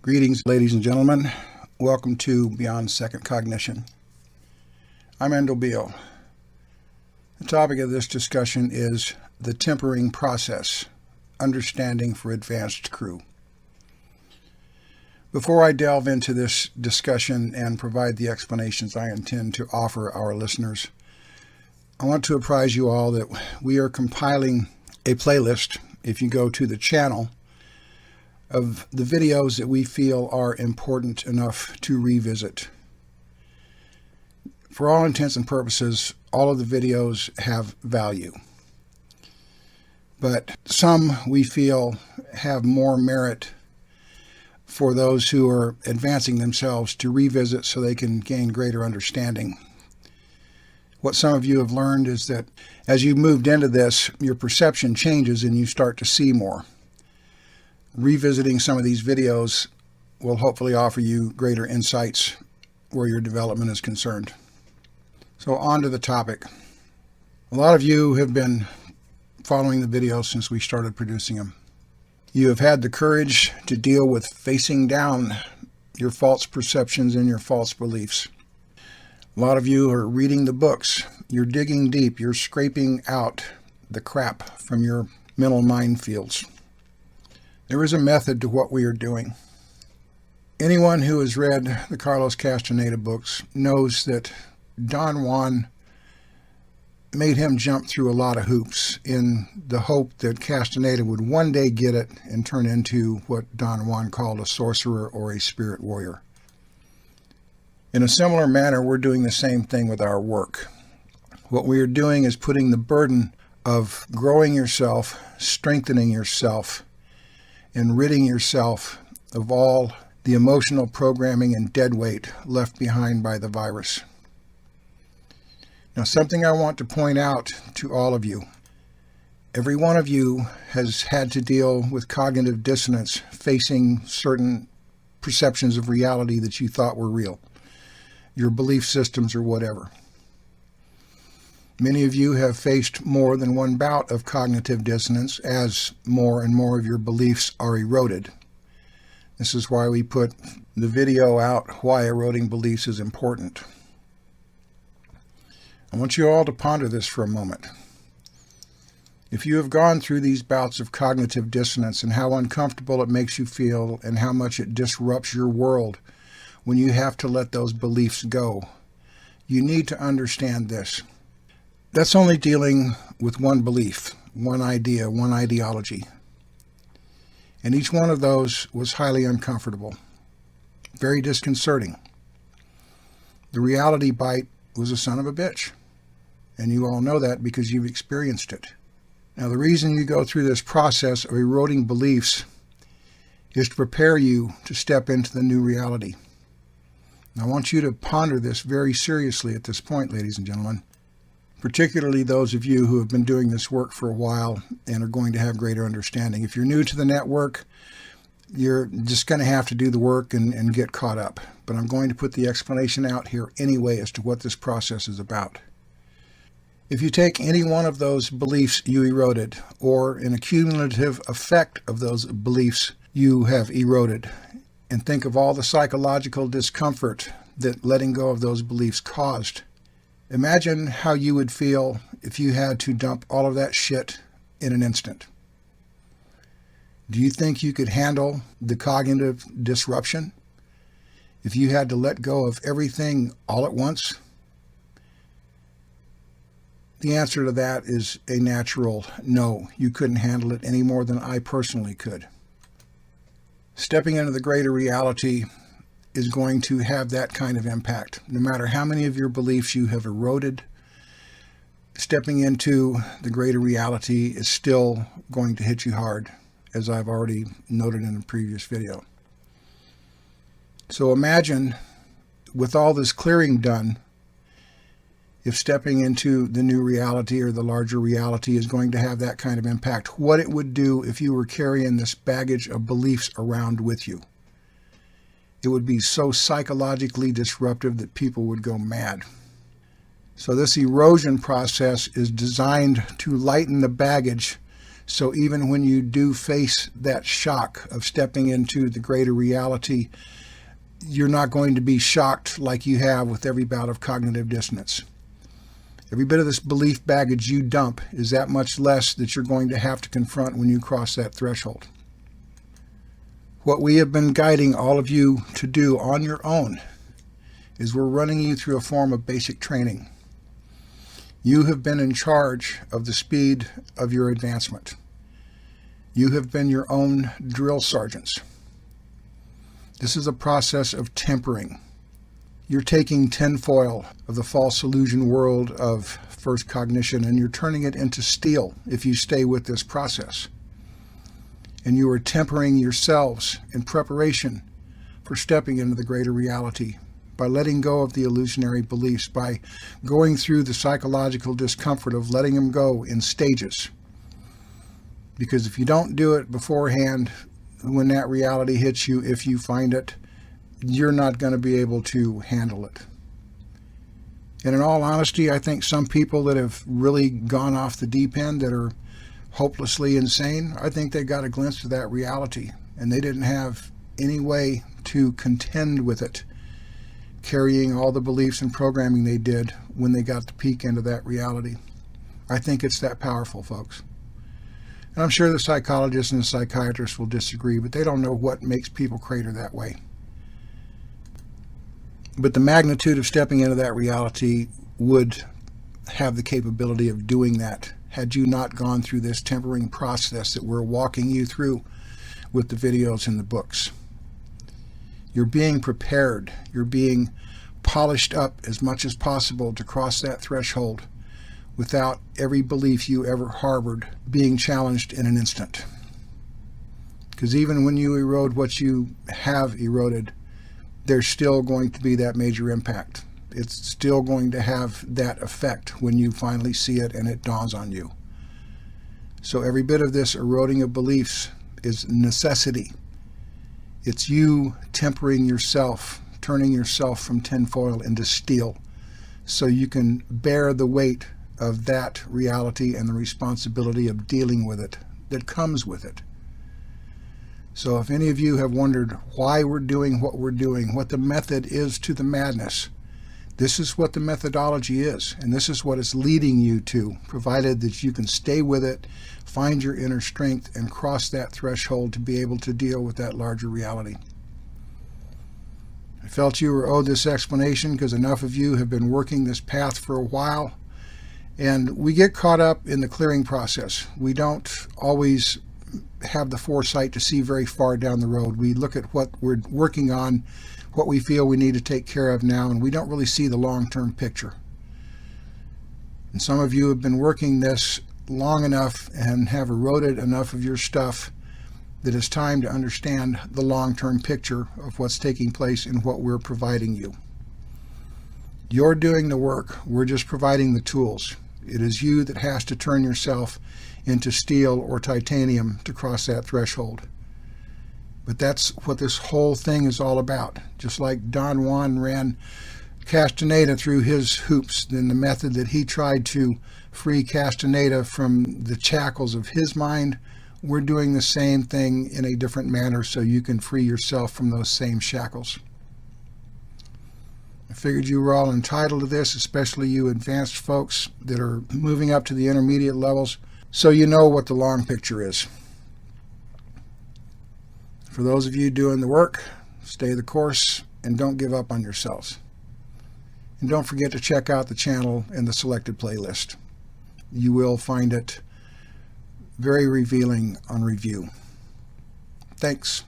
Greetings, ladies and gentlemen. Welcome to Beyond Second Cognition. I'm Beall. The topic of this discussion is the tempering process, understanding for advanced crew. Before I delve into this discussion and provide the explanations I intend to offer our listeners, I want to apprise you all that we are compiling a playlist, if you go to the channel, of the videos that we feel are important enough to revisit. For all intents and purposes, all of the videos have value. But some we feel have more merit for those who are advancing themselves to revisit so they can gain greater understanding. What some of you have learned is that as you moved into this, your perception changes and you start to see more. Revisiting some of these videos will hopefully offer you greater insights where your development is concerned. So on to the topic. A lot of you have been following the videos since we started producing them. You have had the courage to deal with facing down your false perceptions and your false beliefs. A lot of you are reading the books. You're digging deep. You're scraping out the crap from your mental minefields. There is a method to what we are doing. Anyone who has read the Carlos Castaneda books knows that Don Juan made him jump through a lot of hoops in the hope that Castaneda would one day get it and turn into what Don Juan called a sorcerer or a spirit warrior. In a similar manner, we're doing the same thing with our work. What we are doing is putting the burden of growing yourself, strengthening yourself, and ridding yourself of all the emotional programming and deadweight left behind by the virus. Now, something I want to point out to all of you. Every one of you has had to deal with cognitive dissonance, facing certain perceptions of reality that you thought were real, your belief systems or whatever. Many of you have faced more than one bout of cognitive dissonance as more and more of your beliefs are eroded. This is why we put the video out, Why Eroding Beliefs is Important. I want you all to ponder this for a moment. If you have gone through these bouts of cognitive dissonance and how uncomfortable it makes you feel and how much it disrupts your world when you have to let those beliefs go, you need to understand this. That's only dealing with one belief, one idea, one ideology. And each one of those was highly uncomfortable, very disconcerting. The reality bite was a son of a bitch. And you all know that because you've experienced it. Now, the reason you go through this process of eroding beliefs is to prepare you to step into the new reality. And I want you to ponder this very seriously at this point, ladies and gentlemen. Particularly those of you who have been doing this work for a while and are going to have greater understanding. If you're new to the network, you're just going to have to do the work and get caught up. But I'm going to put the explanation out here anyway as to what this process is about. If you take any one of those beliefs you eroded, or an accumulative effect of those beliefs you have eroded, and think of all the psychological discomfort that letting go of those beliefs caused, imagine how you would feel if you had to dump all of that shit in an instant. Do you think you could handle the cognitive disruption if you had to let go of everything all at once? The answer to that is a natural no. You couldn't handle it any more than I personally could. Stepping into the greater reality is going to have that kind of impact. No matter how many of your beliefs you have eroded, stepping into the greater reality is still going to hit you hard, as I've already noted in a previous video. So imagine, with all this clearing done, if stepping into the new reality or the larger reality is going to have that kind of impact, what it would do if you were carrying this baggage of beliefs around with you. It would be so psychologically disruptive that people would go mad. So this erosion process is designed to lighten the baggage So even when you do face that shock of stepping into the greater reality, you're not going to be shocked like you have with every bout of cognitive dissonance. Every bit of this belief baggage you dump is that much less that you're going to have to confront when you cross that threshold. What we have been guiding all of you to do on your own is we're running you through a form of basic training. You have been in charge of the speed of your advancement. You have been your own drill sergeants. This is a process of tempering. You're taking tinfoil of the false illusion world of first cognition and you're turning it into steel if you stay with this process. And you are tempering yourselves in preparation for stepping into the greater reality by letting go of the illusionary beliefs, by going through the psychological discomfort of letting them go in stages. Because if you don't do it beforehand, when that reality hits you, if you find it, you're not going to be able to handle it. And in all honesty, I think some people that have really gone off the deep end, that are hopelessly insane, I think they got a glimpse of that reality and they didn't have any way to contend with it, carrying all the beliefs and programming they did when they got the peek into that reality. I think it's that powerful, folks. And I'm sure the psychologists and the psychiatrists will disagree, but they don't know what makes people crater that way. But the magnitude of stepping into that reality would have the capability of doing that had you not gone through this tempering process that we're walking you through with the videos and the books. You're being prepared. You're being polished up as much as possible to cross that threshold without every belief you ever harbored being challenged in an instant. Because even when you erode what you have eroded, there's still going to be that major impact. It's still going to have that effect when you finally see it and it dawns on you. So every bit of this eroding of beliefs is necessity. It's you tempering yourself, turning yourself from tinfoil into steel, so you can bear the weight of that reality and the responsibility of dealing with it that comes with it. So if any of you have wondered why we're doing what we're doing, what the method is to the madness, this is what the methodology is, and this is what it's leading you to, provided that you can stay with it, find your inner strength, and cross that threshold to be able to deal with that larger reality. I felt you were owed this explanation because enough of you have been working this path for a while, and we get caught up in the clearing process. We don't always have the foresight to see very far down the road. We look at what we're working on, what we feel we need to take care of now, and we don't really see the long-term picture. And some of you have been working this long enough and have eroded enough of your stuff that it's time to understand the long-term picture of what's taking place and what we're providing you. You're doing the work. We're just providing the tools. It is you that has to turn yourself into steel or titanium to cross that threshold. But that's what this whole thing is all about. Just like Don Juan ran Castaneda through his hoops, then the method that he tried to free Castaneda from the shackles of his mind, we're doing the same thing in a different manner so you can free yourself from those same shackles. I figured you were all entitled to this, especially you advanced folks that are moving up to the intermediate levels, so you know what the long picture is. For those of you doing the work, stay the course and don't give up on yourselves. And don't forget to check out the channel and the selected playlist. You will find it very revealing on review. Thanks.